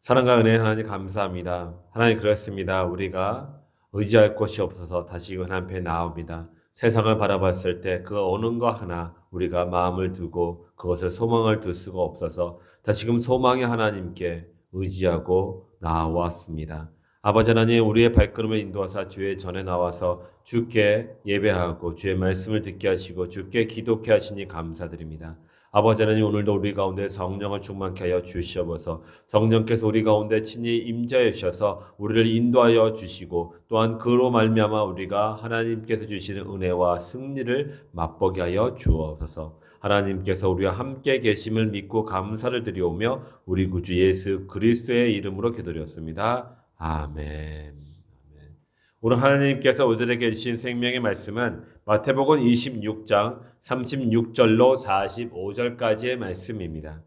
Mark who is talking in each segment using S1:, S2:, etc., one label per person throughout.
S1: 사랑과 은혜 하나님 감사합니다. 하나님 그렇습니다. 우리가 의지할 곳이 없어서 다시 하나님 앞에 나옵니다. 세상을 바라봤을 때 그 어느 것 하나 우리가 마음을 두고 그것을 소망을 둘 수가 없어서 다시금 소망의 하나님께 의지하고 나왔습니다. 아버지 하나님 우리의 발걸음을 인도하사 주의 전에 나와서 주께 예배하고 주의 말씀을 듣게 하시고 주께 기도케 하시니 감사드립니다. 아버지 하나님 오늘도 우리 가운데 성령을 충만케 하여 주시옵소서. 성령께서 우리 가운데 친히 임재해 주셔서 우리를 인도하여 주시고 또한 그로 말미암아 우리가 하나님께서 주시는 은혜와 승리를 맛보게 하여 주옵소서. 하나님께서 우리와 함께 계심을 믿고 감사를 드리오며 우리 구주 예수 그리스도의 이름으로 기도드렸습니다. 아멘. 오늘 하나님께서 우리들에게 주신 생명의 말씀은 마태복음 26장 36절로 45절까지의 말씀입니다.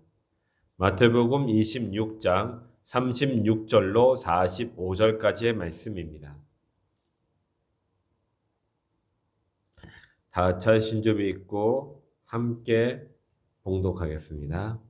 S1: 마태복음 26장 36절로 45절까지의 말씀입니다. 다 같이 신조비 읽고 함께 봉독하겠습니다.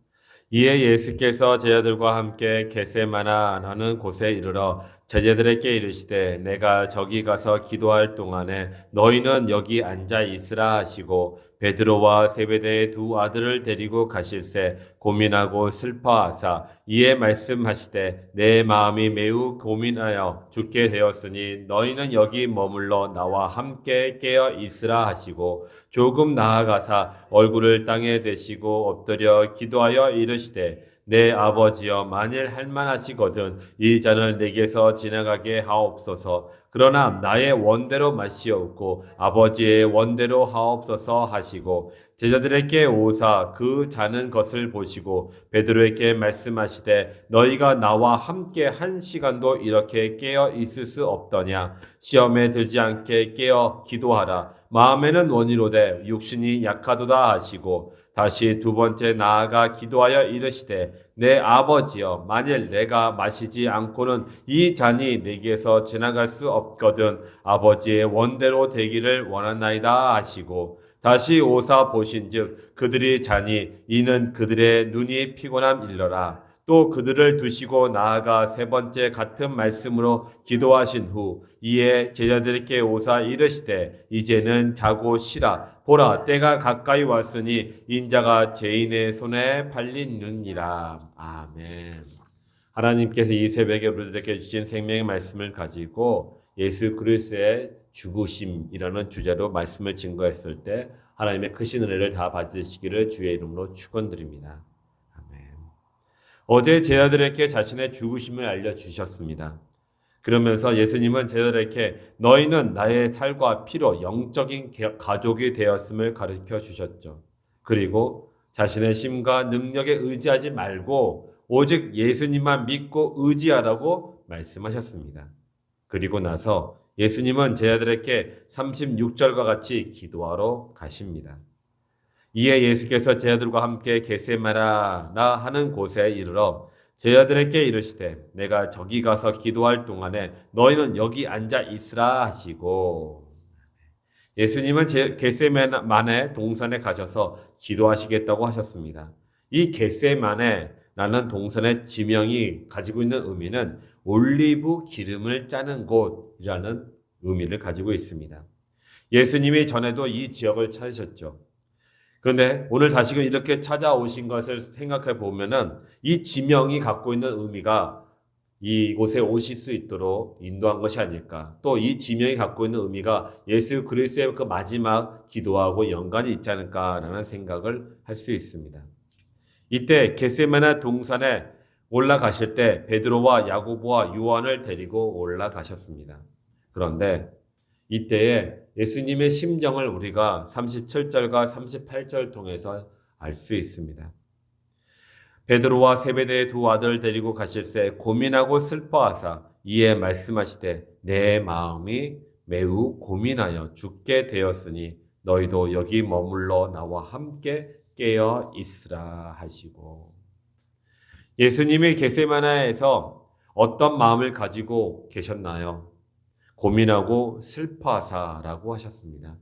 S1: 이에 예수께서 제자들과 함께 겟세마나라는 곳에 이르러 제자들에게 이르시되 내가 저기 가서 기도할 동안에 너희는 여기 앉아 있으라 하시고 베드로와 세베대의 두 아들을 데리고 가실새 고민하고 슬퍼하사 이에 말씀하시되 내 마음이 매우 고민하여 죽게 되었으니 너희는 여기 머물러 나와 함께 깨어 있으라 하시고 조금 나아가사 얼굴을 땅에 대시고 엎드려 기도하여 이르시되 내 아버지여 만일 할만하시거든 이 잔을 내게서 지나가게 하옵소서. 그러나 나의 원대로 마시옵고 아버지의 원대로 하옵소서 하시고 제자들에게 오사 그 자는 것을 보시고 베드로에게 말씀하시되 너희가 나와 함께 한 시간도 이렇게 깨어 있을 수 없더냐. 시험에 들지 않게 깨어 기도하라. 마음에는 원이로되 육신이 약하도다 하시고 다시 두 번째 나아가 기도하여 이르시되 내 아버지여 만일 내가 마시지 않고는 이 잔이 내게서 지나갈 수 없거든 아버지의 원대로 되기를 원하나이다 하시고 다시 오사 보신즉 그들이 자니 이는 그들의 눈이 피곤함 일러라. 또 그들을 두시고 나아가 세 번째 같은 말씀으로 기도하신 후 이에 제자들에게 오사 이르시되 이제는 자고 쉬라. 보라 때가 가까이 왔으니 인자가 죄인의 손에 팔리느니라. 아멘. 하나님께서 이 새벽에 우리들에게 주신 생명의 말씀을 가지고 예수 그리스도의 죽으심이라는 주제로 말씀을 증거했을 때 하나님의 크신 은혜를 다 받으시기를 주의 이름으로 축원드립니다. 어제 제자들에게 자신의 죽으심을 알려주셨습니다. 그러면서 예수님은 제자들에게 너희는 나의 살과 피로 영적인 가족이 되었음을 가르쳐 주셨죠. 그리고 자신의 힘과 능력에 의지하지 말고 오직 예수님만 믿고 의지하라고 말씀하셨습니다. 그리고 나서 예수님은 제자들에게 36절과 같이 기도하러 가십니다. 이에 예수께서 제자들과 함께 겟세마나라 하는 곳에 이르러 제자들에게 이르시되 내가 저기 가서 기도할 동안에 너희는 여기 앉아 있으라 하시고 예수님은 겟세마네 동산에 가셔서 기도하시겠다고 하셨습니다. 이 겟세마네라는 동산의 지명이 가지고 있는 의미는 올리브 기름을 짜는 곳이라는 의미를 가지고 있습니다. 예수님이 전에도 이 지역을 찾으셨죠. 그런데 오늘 다시금 이렇게 찾아오신 것을 생각해 보면은 이 지명이 갖고 있는 의미가 이곳에 오실 수 있도록 인도한 것이 아닐까. 또 이 지명이 갖고 있는 의미가 예수 그리스도의 그 마지막 기도하고 연관이 있지 않을까라는 생각을 할 수 있습니다. 이때 겟세마네 동산에 올라가실 때 베드로와 야고보와 요한을 데리고 올라가셨습니다. 그런데 이때에 예수님의 심정을 우리가 37절과 38절 통해서 알 수 있습니다. 베드로와 세베대의 두 아들을 데리고 가실새 고민하고 슬퍼하사 이에 말씀하시되 내 마음이 매우 고민하여 죽게 되었으니 너희도 여기 머물러 나와 함께 깨어 있으라 하시고 예수님이 겟세마네에서 어떤 마음을 가지고 계셨나요? 고민하고 슬퍼하사라고 하셨습니다.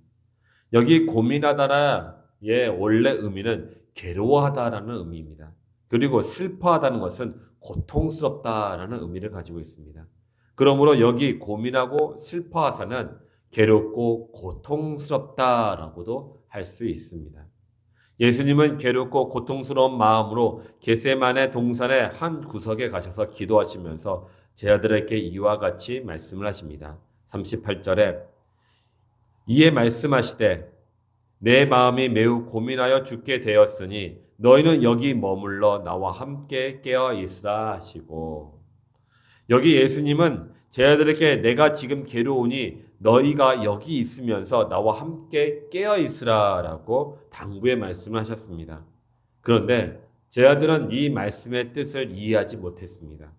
S1: 여기 고민하다라의 원래 의미는 괴로워하다라는 의미입니다. 그리고 슬퍼하다는 것은 고통스럽다라는 의미를 가지고 있습니다. 그러므로 여기 고민하고 슬퍼하사는 괴롭고 고통스럽다라고도 할 수 있습니다. 예수님은 괴롭고 고통스러운 마음으로 겟세마네 동산의 한 구석에 가셔서 기도하시면서 제자들에게 이와 같이 말씀을 하십니다. 38절에 이에 말씀하시되 내 마음이 매우 고민하여 죽게 되었으니 너희는 여기 머물러 나와 함께 깨어 있으라 하시고, 여기 예수님은 제자들에게 내가 지금 괴로우니 너희가 여기 있으면서 나와 함께 깨어 있으라라고 당부의 말씀을 하셨습니다. 그런데 제자들은 이 말씀의 뜻을 이해하지 못했습니다.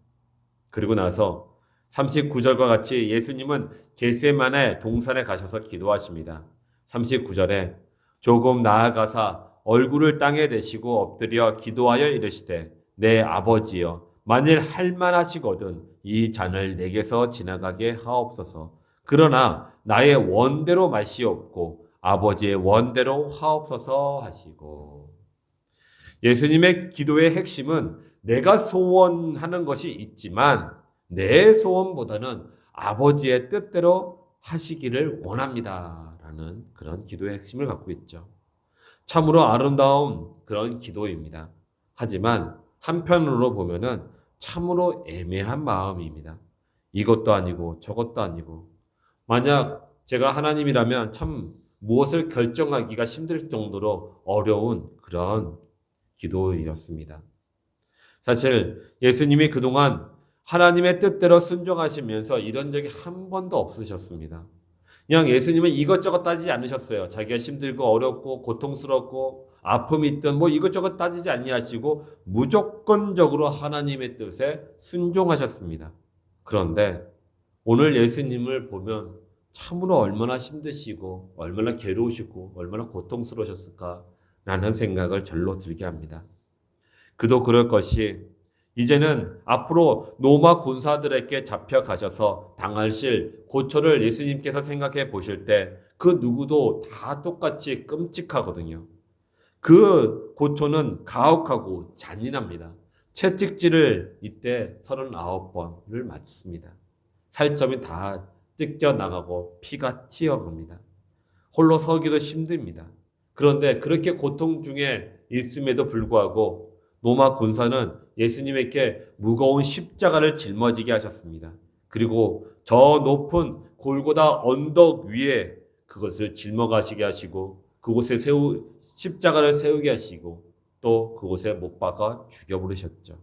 S1: 그리고 나서 39절과 같이 예수님은 겟세마네 동산에 가셔서 기도하십니다. 39절에 조금 나아가사 얼굴을 땅에 대시고 엎드려 기도하여 이르시되 내 아버지여 만일 할만하시거든 이 잔을 내게서 지나가게 하옵소서. 그러나 나의 원대로 마시옵고 아버지의 원대로 하옵소서 하시고, 예수님의 기도의 핵심은 내가 소원하는 것이 있지만 내 소원보다는 아버지의 뜻대로 하시기를 원합니다 라는 그런 기도의 핵심을 갖고 있죠. 참으로 아름다운 그런 기도입니다. 하지만 한편으로 보면은 참으로 애매한 마음입니다. 이것도 아니고 저것도 아니고, 만약 제가 하나님이라면 참 무엇을 결정하기가 힘들 정도로 어려운 그런 기도였습니다. 사실 예수님이 그동안 하나님의 뜻대로 순종하시면서 이런 적이 한 번도 없으셨습니다. 그냥 예수님은 이것저것 따지지 않으셨어요. 자기가 힘들고 어렵고 고통스럽고 아픔이 있든 뭐 이것저것 따지지 아니하시고 무조건적으로 하나님의 뜻에 순종하셨습니다. 그런데 오늘 예수님을 보면 참으로 얼마나 힘드시고 얼마나 괴로우시고 얼마나 고통스러우셨을까라는 생각을 절로 들게 합니다. 그도 그럴 것이 이제는 앞으로 로마 군사들에게 잡혀가셔서 당하실 고초를 예수님께서 생각해 보실 때 그 누구도 다 똑같이 끔찍하거든요. 그 고초는 가혹하고 잔인합니다. 채찍질을 이때 39번을 맞습니다. 살점이 다 뜯겨나가고 피가 튀어갑니다. 홀로 서기도 힘듭니다. 그런데 그렇게 고통 중에 있음에도 불구하고 로마 군사는 예수님에게 무거운 십자가를 짊어지게 하셨습니다. 그리고 저 높은 골고다 언덕 위에 그것을 짊어가시게 하시고 그곳에 십자가를 세우게 하시고 또 그곳에 못 박아 죽여버리셨죠.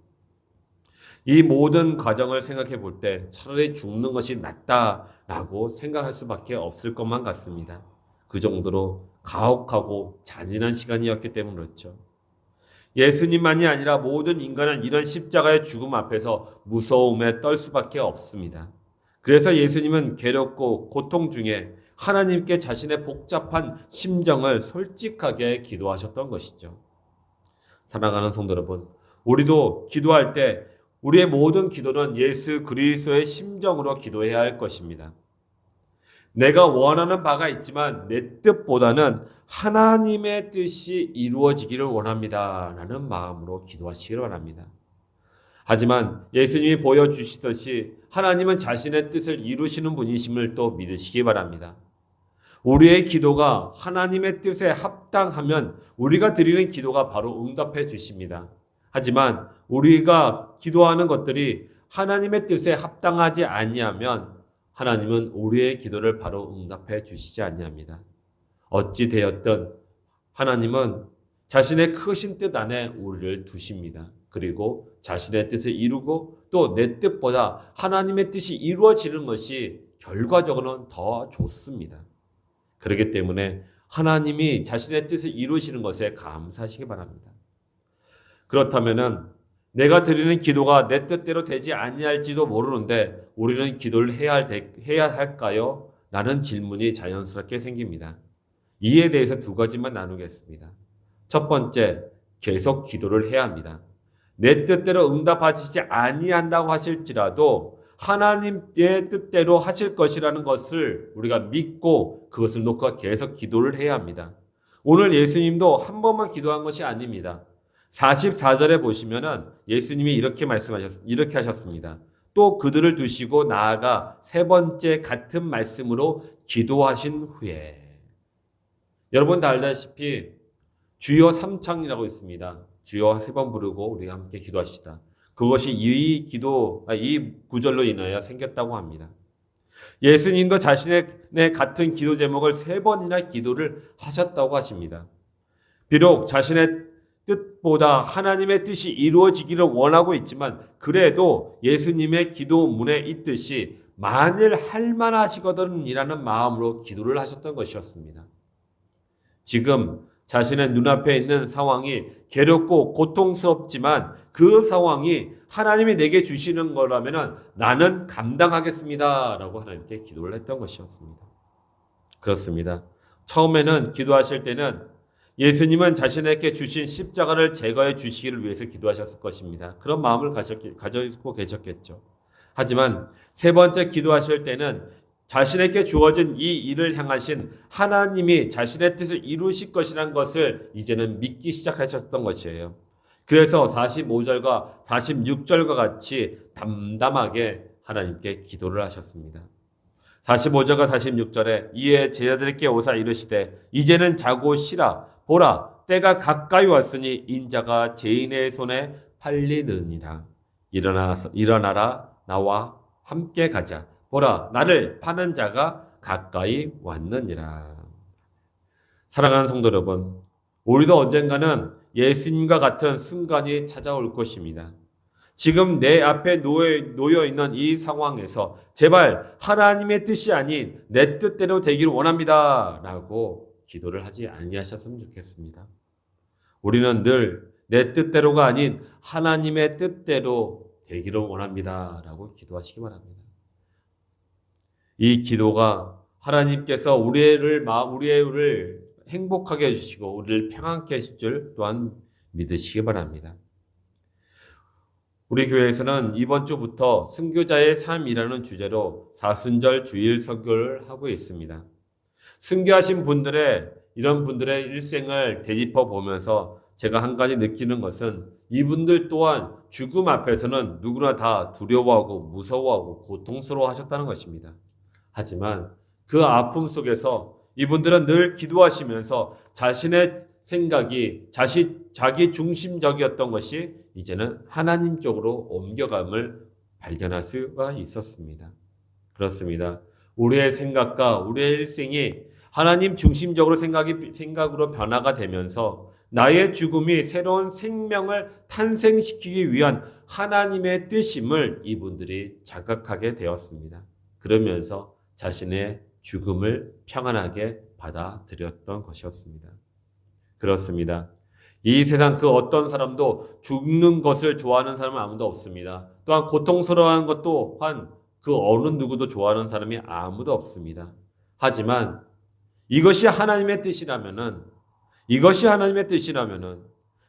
S1: 이 모든 과정을 생각해 볼 때 차라리 죽는 것이 낫다라고 생각할 수밖에 없을 것만 같습니다. 그 정도로 가혹하고 잔인한 시간이었기 때문에 그렇죠. 예수님만이 아니라 모든 인간은 이런 십자가의 죽음 앞에서 무서움에 떨 수밖에 없습니다. 그래서 예수님은 괴롭고 고통 중에 하나님께 자신의 복잡한 심정을 솔직하게 기도하셨던 것이죠. 사랑하는 성도 여러분, 우리도 기도할 때 우리의 모든 기도는 예수 그리스도의 심정으로 기도해야 할 것입니다. 내가 원하는 바가 있지만 내 뜻보다는 하나님의 뜻이 이루어지기를 원합니다 라는 마음으로 기도하시기를 바랍니다. 하지만 예수님이 보여주시듯이 하나님은 자신의 뜻을 이루시는 분이심을 또 믿으시기 바랍니다. 우리의 기도가 하나님의 뜻에 합당하면 우리가 드리는 기도가 바로 응답해 주십니다. 하지만 우리가 기도하는 것들이 하나님의 뜻에 합당하지 아니하면 하나님은 우리의 기도를 바로 응답해 주시지 아니합니다. 어찌 되었든 하나님은 자신의 크신 뜻 안에 우리를 두십니다. 그리고 자신의 뜻을 이루고 또 내 뜻보다 하나님의 뜻이 이루어지는 것이 결과적으로는 더 좋습니다. 그렇기 때문에 하나님이 자신의 뜻을 이루시는 것에 감사하시기 바랍니다. 그렇다면은 내가 드리는 기도가 내 뜻대로 되지 아니할지도 모르는데 우리는 기도를 해야 할까요? 라는 질문이 자연스럽게 생깁니다. 이에 대해서 두 가지만 나누겠습니다. 첫 번째, 계속 기도를 해야 합니다. 내 뜻대로 응답하시지 아니한다고 하실지라도 하나님의 뜻대로 하실 것이라는 것을 우리가 믿고 그것을 놓고 계속 기도를 해야 합니다. 오늘 예수님도 한 번만 기도한 것이 아닙니다. 44절에 보시면은 예수님이 이렇게 하셨습니다. 또 그들을 두시고 나아가 세 번째 같은 말씀으로 기도하신 후에, 여러분 다 알다시피 주여 삼창이라고 있습니다. 주여 세 번 부르고 우리 함께 기도하시다. 그것이 이 구절로 인하여 생겼다고 합니다. 예수님도 자신의 같은 기도 제목을 세 번이나 기도를 하셨다고 하십니다. 비록 자신의 뜻보다 하나님의 뜻이 이루어지기를 원하고 있지만 그래도 예수님의 기도문에 있듯이 만일 할만하시거든이라는 마음으로 기도를 하셨던 것이었습니다. 지금 자신의 눈앞에 있는 상황이 괴롭고 고통스럽지만 그 상황이 하나님이 내게 주시는 거라면 나는 감당하겠습니다 라고 하나님께 기도를 했던 것이었습니다. 그렇습니다. 처음에는 기도하실 때는 예수님은 자신에게 주신 십자가를 제거해 주시기를 위해서 기도하셨을 것입니다. 그런 마음을 가지고 계셨겠죠. 하지만 세 번째 기도하실 때는 자신에게 주어진 이 일을 향하신 하나님이 자신의 뜻을 이루실 것이라는 것을 이제는 믿기 시작하셨던 것이에요. 그래서 45절과 46절과 같이 담담하게 하나님께 기도를 하셨습니다. 45절과 46절에 이에 제자들에게 오사 이르시되 이제는 자고 쉬라. 보라, 때가 가까이 왔으니 인자가 죄인의 손에 팔리느니라. 일어나라, 나와 함께 가자. 보라, 나를 파는 자가 가까이 왔느니라. 사랑하는 성도 여러분, 우리도 언젠가는 예수님과 같은 순간이 찾아올 것입니다. 지금 내 앞에 놓여 있는 이 상황에서 제발 하나님의 뜻이 아닌 내 뜻대로 되기를 원합니다 라고 기도를 하지 아니하셨으면 좋겠습니다. 우리는 늘 내 뜻대로가 아닌 하나님의 뜻대로 되기를 원합니다 라고 기도하시기 바랍니다. 이 기도가 하나님께서 우리를 행복하게 해주시고 우리를 평안케 하실 줄 또한 믿으시기 바랍니다. 우리 교회에서는 이번 주부터 순교자의 삶이라는 주제로 사순절 주일 설교를 하고 있습니다. 순교하신 이런 분들의 일생을 되짚어 보면서 제가 한 가지 느끼는 것은 이분들 또한 죽음 앞에서는 누구나 다 두려워하고 무서워하고 고통스러워 하셨다는 것입니다. 하지만 그 아픔 속에서 이분들은 늘 기도하시면서 자신의 생각이 자기 중심적이었던 것이 이제는 하나님 쪽으로 옮겨감을 발견할 수가 있었습니다. 그렇습니다. 우리의 생각과 우리의 일생이 하나님 중심적으로 생각으로 변화가 되면서 나의 죽음이 새로운 생명을 탄생시키기 위한 하나님의 뜻임을 이분들이 자각하게 되었습니다. 그러면서 자신의 죽음을 평안하게 받아들였던 것이었습니다. 그렇습니다. 이 세상 그 어떤 사람도 죽는 것을 좋아하는 사람은 아무도 없습니다. 또한 고통스러워하는 것 또한 그 어느 누구도 좋아하는 사람이 아무도 없습니다. 하지만 이것이 하나님의 뜻이라면은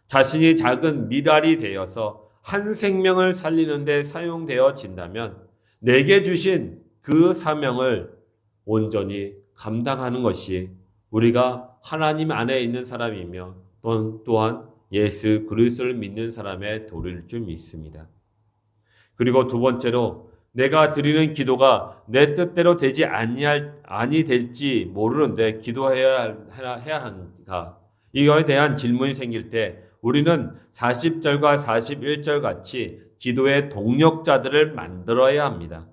S1: 자신이 작은 미랄이 되어서 한 생명을 살리는 데 사용되어진다면 내게 주신 그 사명을 온전히 감당하는 것이 우리가 하나님 안에 있는 사람이며 또한 예수 그리스도를 믿는 사람의 도리일 줄 믿습니다. 그리고 두 번째로 내가 드리는 기도가 내 뜻대로 되지 아니 될지 모르는데 기도해야 하는가? 이거에 대한 질문이 생길 때 우리는 40절과 41절 같이 기도의 동력자들을 만들어야 합니다.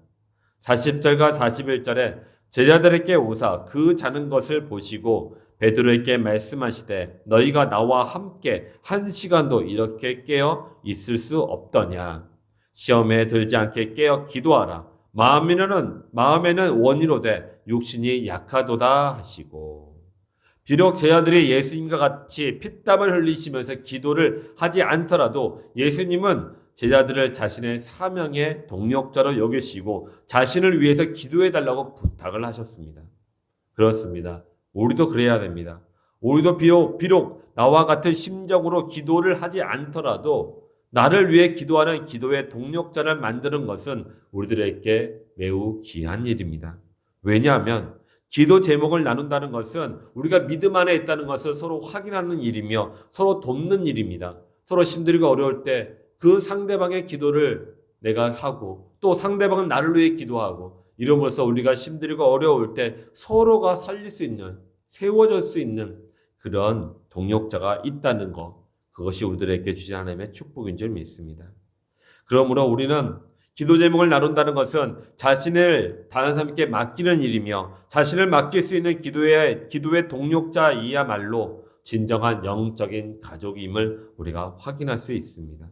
S1: 40절과 41절에 제자들에게 오사 그 자는 것을 보시고 베드로에게 말씀하시되 너희가 나와 함께 한 시간도 이렇게 깨어 있을 수 없더냐. 시험에 들지 않게 깨어 기도하라. 마음에는 원이로되 육신이 약하도다 하시고. 비록 제자들이 예수님과 같이 피땀을 흘리시면서 기도를 하지 않더라도 예수님은 제자들을 자신의 사명의 동력자로 여기시고 자신을 위해서 기도해달라고 부탁을 하셨습니다. 그렇습니다. 우리도 그래야 됩니다. 우리도 비록 나와 같은 심정으로 기도를 하지 않더라도 나를 위해 기도하는 기도의 동력자를 만드는 것은 우리들에게 매우 귀한 일입니다. 왜냐하면 기도 제목을 나눈다는 것은 우리가 믿음 안에 있다는 것을 서로 확인하는 일이며 서로 돕는 일입니다. 서로 힘들고 어려울 때 그 상대방의 기도를 내가 하고 또 상대방은 나를 위해 기도하고 이러면서 우리가 힘들고 어려울 때 서로가 살릴 수 있는, 세워줄 수 있는 그런 동력자가 있다는 것, 그것이 우리들에게 주신 하나님의 축복인 줄 믿습니다. 그러므로 우리는 기도 제목을 나눈다는 것은 자신을 다른 사람께 맡기는 일이며 자신을 맡길 수 있는 기도의 동력자이야말로 진정한 영적인 가족임을 우리가 확인할 수 있습니다.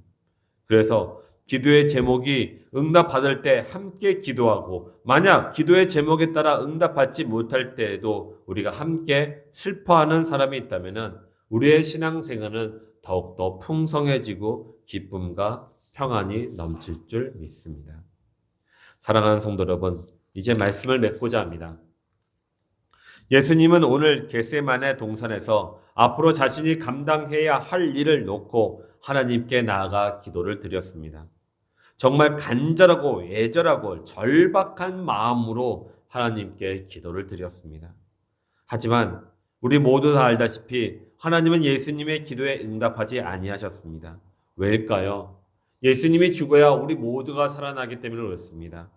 S1: 그래서 기도의 제목이 응답받을 때 함께 기도하고 만약 기도의 제목에 따라 응답받지 못할 때에도 우리가 함께 슬퍼하는 사람이 있다면 우리의 신앙생활은 더욱더 풍성해지고 기쁨과 평안이 넘칠 줄 믿습니다. 사랑하는 성도 여러분, 이제 말씀을 맺고자 합니다. 예수님은 오늘 겟세마네 동산에서 앞으로 자신이 감당해야 할 일을 놓고 하나님께 나아가 기도를 드렸습니다. 정말 간절하고 애절하고 절박한 마음으로 하나님께 기도를 드렸습니다. 하지만 우리 모두 다 알다시피 하나님은 예수님의 기도에 응답하지 아니하셨습니다. 왜일까요? 예수님이 죽어야 우리 모두가 살아나기 때문에 그렇습니다.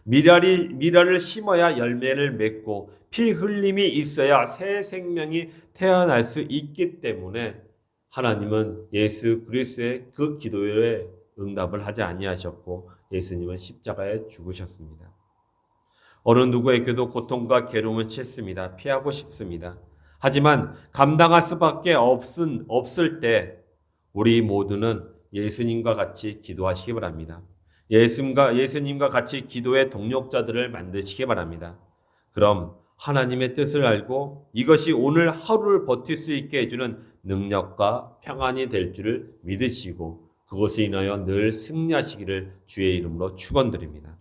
S1: 미랄을 심어야 열매를 맺고 피 흘림이 있어야 새 생명이 태어날 수 있기 때문에 하나님은 예수 그리스도의 그 기도에 응답을 하지 아니하셨고 예수님은 십자가에 죽으셨습니다. 어느 누구에게도 고통과 괴로움을 싫습니다. 피하고 싶습니다. 하지만 감당할 수밖에 없을 때 우리 모두는 예수님과 같이 기도하시기 바랍니다. 예수님과 같이 기도의 동력자들을 만드시기 바랍니다. 그럼 하나님의 뜻을 알고 이것이 오늘 하루를 버틸 수 있게 해주는 능력과 평안이 될 줄을 믿으시고 그것에 인하여 늘 승리하시기를 주의 이름으로 축원드립니다.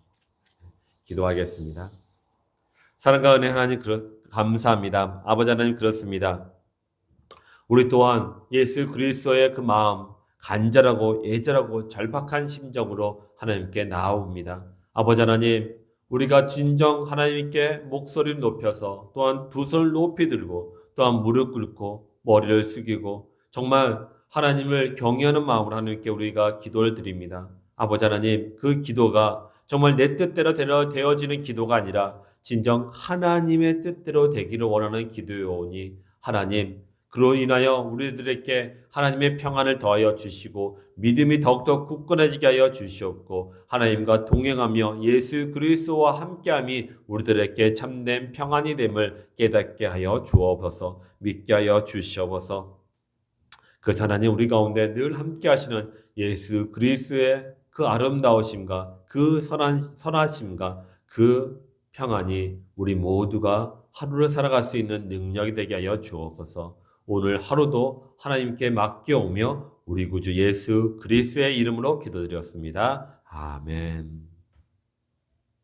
S1: 기도하겠습니다. 사랑과 은혜 하나님 감사합니다. 아버지 하나님 그렇습니다. 우리 또한 예수 그리스도의 그 마음 간절하고 애절하고 절박한 심정으로 하나님께 나아옵니다. 아버지 하나님, 우리가 진정 하나님께 목소리를 높여서 또한 두 손을 높이 들고 또한 무릎 꿇고 머리를 숙이고 정말 하나님을 경외하는 마음으로 하나님께 우리가 기도를 드립니다. 아버지 하나님, 그 기도가 정말 내 뜻대로 되어지는 기도가 아니라 진정 하나님의 뜻대로 되기를 원하는 기도요오니 하나님, 그로 인하여 우리들에게 하나님의 평안을 더하여 주시고 믿음이 더욱더 굳건해지게 하여 주시옵고 하나님과 동행하며 예수 그리스도와 함께함이 우리들에게 참된 평안이 됨을 깨닫게 하여 주옵소서. 믿게 하여 주시옵소서. 그 하나님 우리 가운데 늘 함께 하시는 예수 그리스도의 그 아름다우심과 그 선하심과 그 평안이 우리 모두가 하루를 살아갈 수 있는 능력이 되게 하여 주옵소서. 오늘 하루도 하나님께 맡겨오며 우리 구주 예수 그리스도의 이름으로 기도드렸습니다. 아멘.